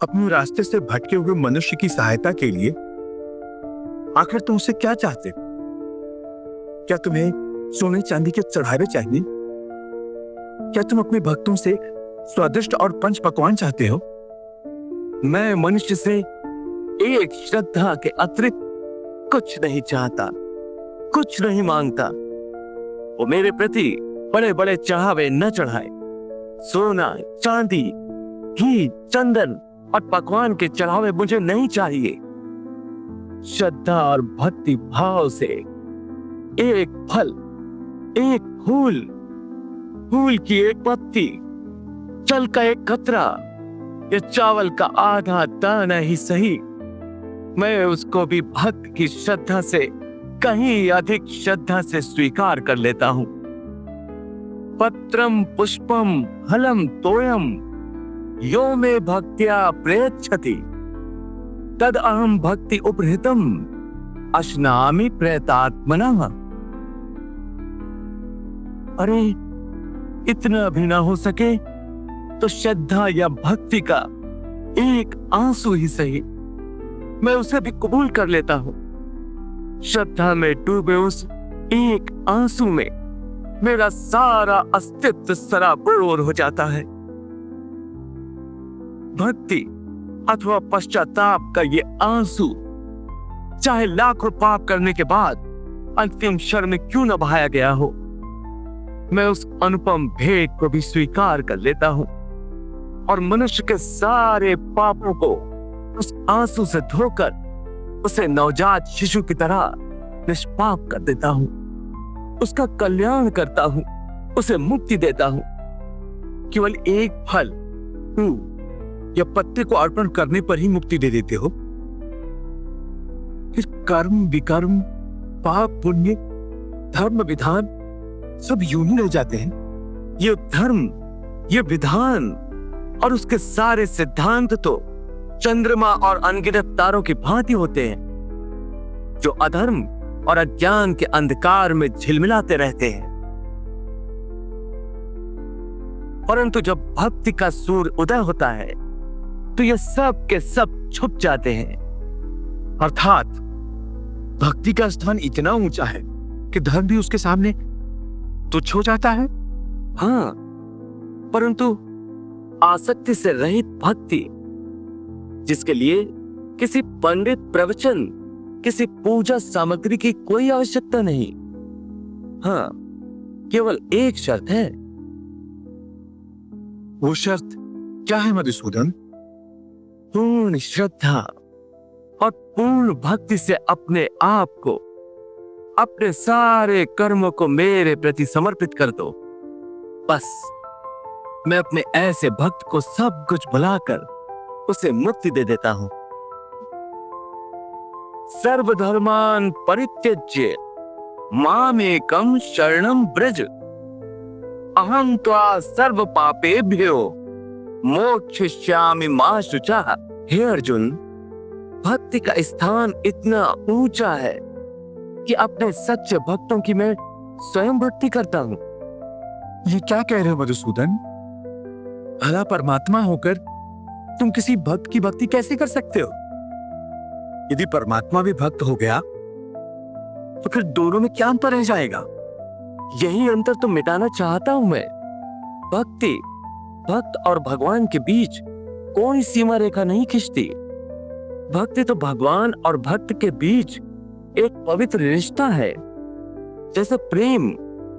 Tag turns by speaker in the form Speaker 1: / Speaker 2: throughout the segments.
Speaker 1: अपने रास्ते से भटके हुए मनुष्य की सहायता के लिए आखिर तुम उससे क्या चाहते हो? क्या तुम्हें सोने चांदी के चढ़ावे चाहिए? क्या तुम अपने भक्तों से स्वादिष्ट और पंच पकवान चाहते हो?
Speaker 2: मैं मनुष्य से एक श्रद्धा के अतिरिक्त कुछ नहीं चाहता, कुछ नहीं मांगता। वो मेरे प्रति बड़े बड़े चढ़ावे न चढ़ाए। सोना, चांदी, घी, चंदन और पकवान के चढ़ावे मुझे नहीं चाहिए। श्रद्धा और भक्ति भाव से एक फल, एक फूल, फूल की एक पत्ती, जल का एक कतरा या चावल का आधा दाना ही सही, मैं उसको भी भक्त की श्रद्धा से कहीं अधिक श्रद्धा से स्वीकार कर लेता हूं। पत्रम पुष्पम फलम तोयम यो मे भक्त्या प्रयच्छति तद अहम भक्ति उपहृतम अश्नामि प्रयतात्मनः। अरे इतना भी ना हो सके तो श्रद्धा या भक्ति का एक आंसू ही सही, मैं उसे भी कबूल कर लेता हूं। श्रद्धा में डूबे उस एक आंसू में मेरा सारा अस्तित्व सराबोर हो जाता है। भक्ति अथवा पश्चाताप का ये आंसू चाहे लाखों पाप करने के बाद अंतिम क्षण में क्यों न बहाया गया हो, मैं उस अनुपम भेद को भी स्वीकार कर लेता हूं और मनुष्य के सारे पापों को उस आंसू से धोकर उसे नवजात शिशु की तरह निष्पाप कर देता हूं, उसका कल्याण करता हूं, उसे मुक्ति देता हूं। केवल एक फल, फूल या पत्ते को अर्पण करने पर ही मुक्ति दे देते हो? फिर कर्म विकर्म, पाप पुण्य, धर्म विधान सब यूं ही रह जाते हैं। ये धर्म, ये विधान और उसके सारे सिद्धांत तो चंद्रमा और अनगिनत तारों की भांति होते हैं, जो अधर्म और अज्ञान के अंधकार में झिलमिलाते रहते हैं। परंतु जब भक्ति का सूर्य उदय होता है तो ये सब के सब छुप जाते हैं।
Speaker 1: अर्थात भक्ति का स्थान इतना ऊंचा है कि धर्म भी उसके सामने तुच्छ हो जाता है।
Speaker 2: हाँ, परंतु आसक्ति से रहित भक्ति, जिसके लिए किसी पंडित प्रवचन, किसी पूजा सामग्री की कोई आवश्यकता नहीं। हाँ, केवल एक शर्त है।
Speaker 1: वो शर्त क्या है मधुसूदन?
Speaker 2: पूर्ण श्रद्धा और पूर्ण भक्ति से अपने आप को, अपने सारे कर्मों को मेरे प्रति समर्पित कर दो। बस मैं अपने ऐसे भक्त को सब कुछ भुलाकर उसे मुक्ति दे देता हूं। सर्वधर्मान् परित्यज्य मामेकं शरणं व्रज अहं त्वा सर्व पापेभ्यो मोक्षयिष्यामि मा शुचः। हे अर्जुन, भक्ति का स्थान इतना ऊंचा है कि अपने सच्चे भक्तों की मैं स्वयं भक्ति करता हूं।
Speaker 1: ये क्या कह रहे हो मधुसूदन? भला परमात्मा होकर तुम किसी भक्त की भक्ति कैसे कर सकते हो? यदि परमात्मा भी भक्त हो गया तो फिर दोनों में क्या अंतर रह जाएगा?
Speaker 2: यही अंतर तो मिटाना चाहता हूं मैं। भक्ति, भक्त और भगवान के बीच कोई सीमा रेखा नहीं खिंचती। भक्ति तो भगवान और भक्त के बीच एक पवित्र रिश्ता है। जैसे प्रेम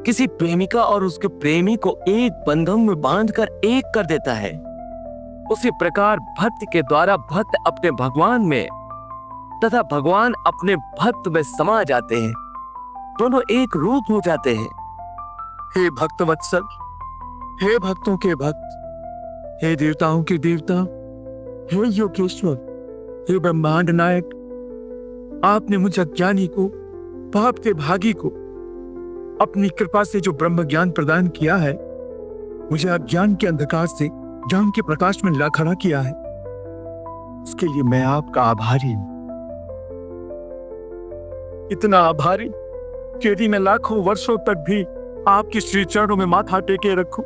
Speaker 2: किसी प्रेमिका और उसके प्रेमी को एक बंधन में बांधकर एक कर देता है, उसी प्रकार भक्ति के द्वारा भक्त अपने भगवान में तथा भगवान अपने भक्त में समा जाते हैं। दोनों एक रूप हो जाते हैं।
Speaker 1: हे भक्त वत्सल, हे भक्तों के भक्त, हे देवताओं के देवता, हे योगेश्वर, हे ब्रह्मांड नायक, आपने मुझ अज्ञानी को, पाप के भागी को अपनी कृपा से जो ब्रह्म ज्ञान प्रदान किया है, मुझे अज्ञान के अंधकार से ज्ञान के प्रकाश में ला खड़ा किया है, उसके लिए मैं आपका आभारी हूं। इतना आभारी कि यदि मैं लाखों वर्षों तक भी आपके श्री चरणों में माथा टेके रखूं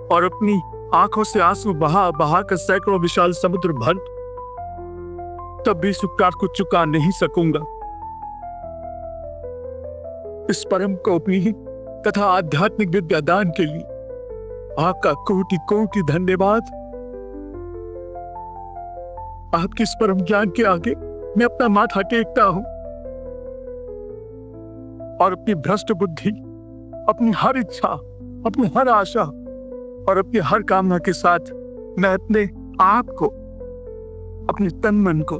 Speaker 1: और अपनी आंखों से आंसू बहा बहा कर सैकड़ों विशाल समुद्र भर, तब भी इस उपकार को चुका नहीं सकूंगा। इस परम कौपी तथा आध्यात्मिक विद्यादान के लिए आपका कोटि कोटि धन्यवाद। आपके इस परम ज्ञान के आगे मैं अपना माथा टेकता हूं और अपनी भ्रष्ट बुद्धि, अपनी हर इच्छा, अपनी हर आशा और अपनी हर कामना के साथ मैं अपने आप को, अपने तन मन को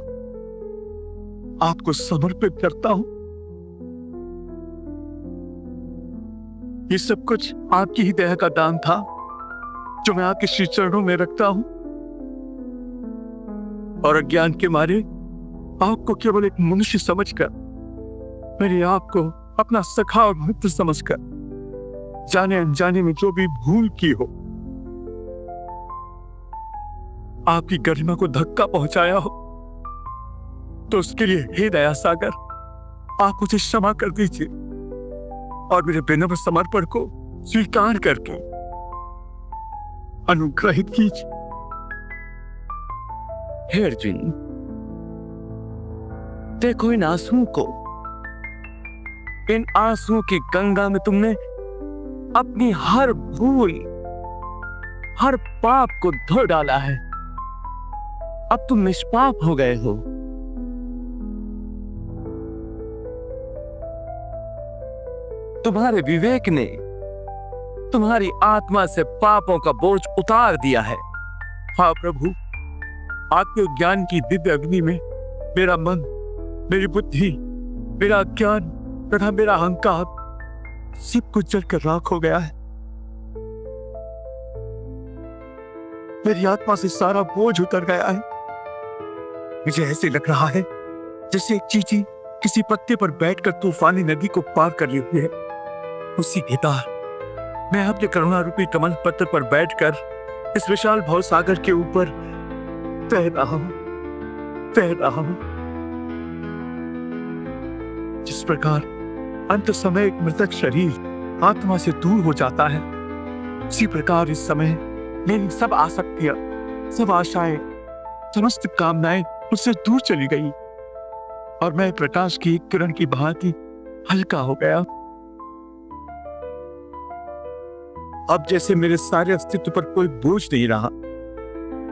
Speaker 1: आपको समर्पित करता हूं। ये सब कुछ आपकी ही दया का दान था जो मैं आपके श्री चरणों में रखता हूं, और अज्ञान के मारे आपको केवल एक मनुष्य समझकर, मेरे आप को अपना सखा और मित्र समझकर, जाने अनजाने में जो भी भूल की हो, आपकी गरिमा को धक्का पहुंचाया हो, तो उसके लिए हे दया सागर, आप मुझे क्षमा कर दीजिए और मेरे विनम्र समर्पण को स्वीकार करके अनुग्रहित कीजिए।
Speaker 2: हे अर्जुन, देखो इन आंसुओं को, इन आंसुओं की गंगा में तुमने अपनी हर भूल, हर पाप को धो डाला है। अब तुम निष्पाप हो गए हो। तुम्हारे विवेक ने तुम्हारी आत्मा से पापों का बोझ उतार दिया है।
Speaker 1: हाँ प्रभु, आपके ज्ञान की दिव्य अग्नि में मेरा मन, मेरी बुद्धि, मेरा ज्ञान तथा मेरा अहंकार सब कुछ जलकर राख हो गया है। मेरी आत्मा से सारा बोझ उतर गया है। मुझे ऐसे लग रहा है जैसे एक चींटी किसी पत्ते पर बैठकर तूफानी नदी को पार कर ली हुई है। उसी बेतार मैं अपने करुणा रूपी कमल पत्र पर बैठकर इस विशाल भव सागर के ऊपर तैर रहा हूं, तैर रहा हूं। जिस प्रकार अंत समय एक मृतक शरीर आत्मा से दूर हो जाता है, उसी प्रकार इस समय मेरी सब आसक्तियां, सब आशाएं, समस्त कामनाएं मुझसे दूर चली गई और मैं प्रकाश की एक किरण की भांति हल्का हो गया। अब जैसे मेरे सारे अस्तित्व पर कोई बोझ नहीं रहा।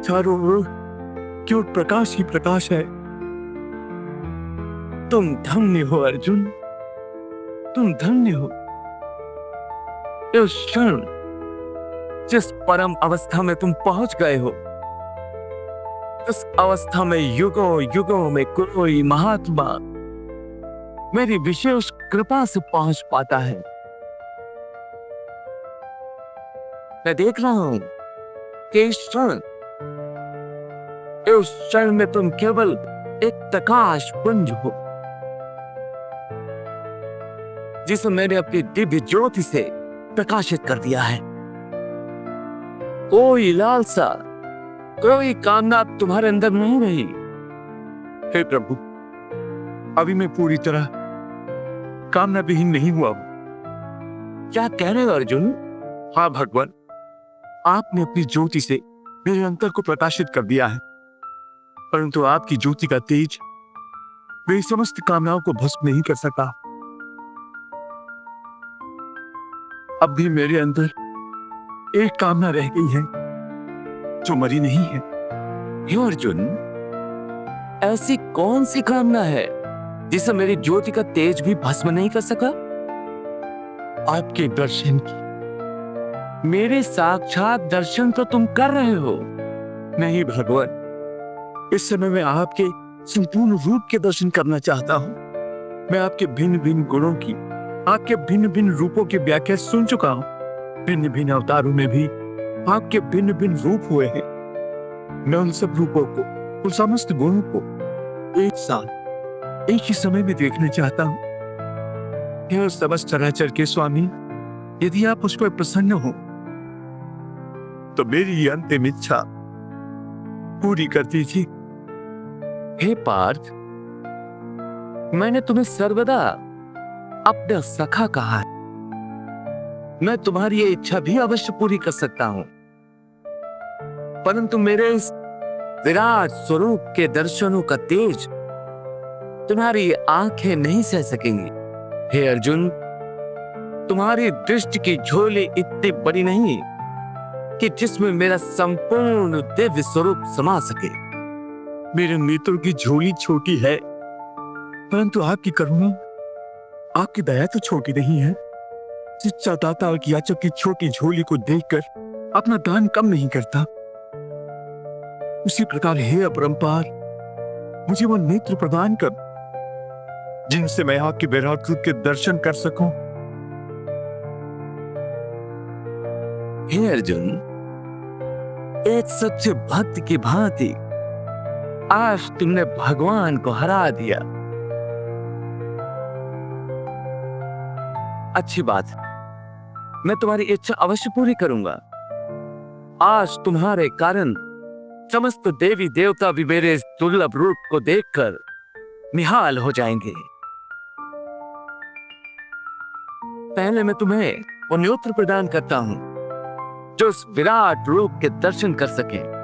Speaker 1: चारों ओर केवल प्रकाश ही प्रकाश है।
Speaker 2: तुम धन्य हो अर्जुन, तुम धन्य हो। इस क्षण जिस परम अवस्था में तुम पहुंच गए हो, उस अवस्था में युगों युगों में कोई महात्मा मेरी विशेष कृपा से पहुंच पाता है। मैं देख रहा हूं कि इस क्षण में तुम केवल एक प्रकाश पुंज हो, जिसे मैंने अपनी दिव्य ज्योति से प्रकाशित कर दिया है। कोई लालसा, कोई कामना तुम्हारे अंदर नहीं रही।
Speaker 1: हे प्रभु, अभी मैं पूरी तरह कामना विहीन नहीं हुआ हूं।
Speaker 2: क्या कह रहे हो अर्जुन?
Speaker 1: हाँ भगवान, आपने अपनी ज्योति से मेरे अंतर को प्रकाशित कर दिया है, परंतु आपकी ज्योति का तेज मेरी समस्त कामनाओं को भस्म नहीं कर सका। अब भी मेरे अंदर एक कामना रह गई है जो मरी नहीं है।
Speaker 2: हे अर्जुन, ऐसी कौन सी कामना है जिसे मेरी ज्योति का तेज भी भस्म नहीं कर सका?
Speaker 1: आपके दर्शन की।
Speaker 2: मेरे साक्षात दर्शन तो तुम कर रहे हो।
Speaker 1: नहीं भगवान, इस समय मैं आपके संपूर्ण रूप के दर्शन करना चाहता हूं। मैं आपके भिन्न भिन्न गुणों की, आपके भिन्न भिन्न रूपों की व्याख्या सुन चुका हूं। भिन्न भिन्न अवतारों में भी आपके भिन्न भिन्न रूप हुए हैं। मैं उन सब रूपों को, उन समस्त गुणों को एक साथ, एक ही समय में देखना चाहता हूं। यह समस्त चराचर के स्वामी, यदि आप मुझ पर प्रसन्न हो तो मेरी ये अंतिम इच्छा पूरी कर दीजिए।
Speaker 2: हे पार्थ, मैंने तुम्हें सर्वदा अपना सखा कहा है। मैं तुम्हारी ये इच्छा भी अवश्य पूरी कर सकता हूं। परंतु मेरे इस विराट स्वरूप के दर्शनों का तेज तुम्हारी आंखें नहीं सह सकेंगी। हे अर्जुन, तुम्हारी दृष्टि की झोली इतनी बड़ी नहीं कि जिसमें मेरा संपूर्ण दिव्य स्वरूप समा सके।
Speaker 1: मेरे नेत्रों की झोली छोटी है, परंतु आपकी करुणा, आपकी दया तो छोटी नहीं है। सच्चा दाता और याचक की छोटी झोली को देखकर अपना दान कम नहीं करता। उसी प्रकार हे अपरंपार, मुझे वो नेत्र प्रदान कर जिनसे मैं आपके विराट रूप के दर्शन कर सकूं।
Speaker 2: हे अर्जुन, एक सच्चे भक्त की भांति आज तुमने भगवान को हरा दिया। अच्छी बात, मैं तुम्हारी इच्छा अवश्य पूरी करूंगा। आज तुम्हारे कारण समस्त देवी देवता भी मेरे इस दुर्लभ रूप को देखकर निहाल हो जाएंगे। पहले मैं तुम्हें वो नेत्र प्रदान करता हूं जो उस विराट रूप के दर्शन कर सके।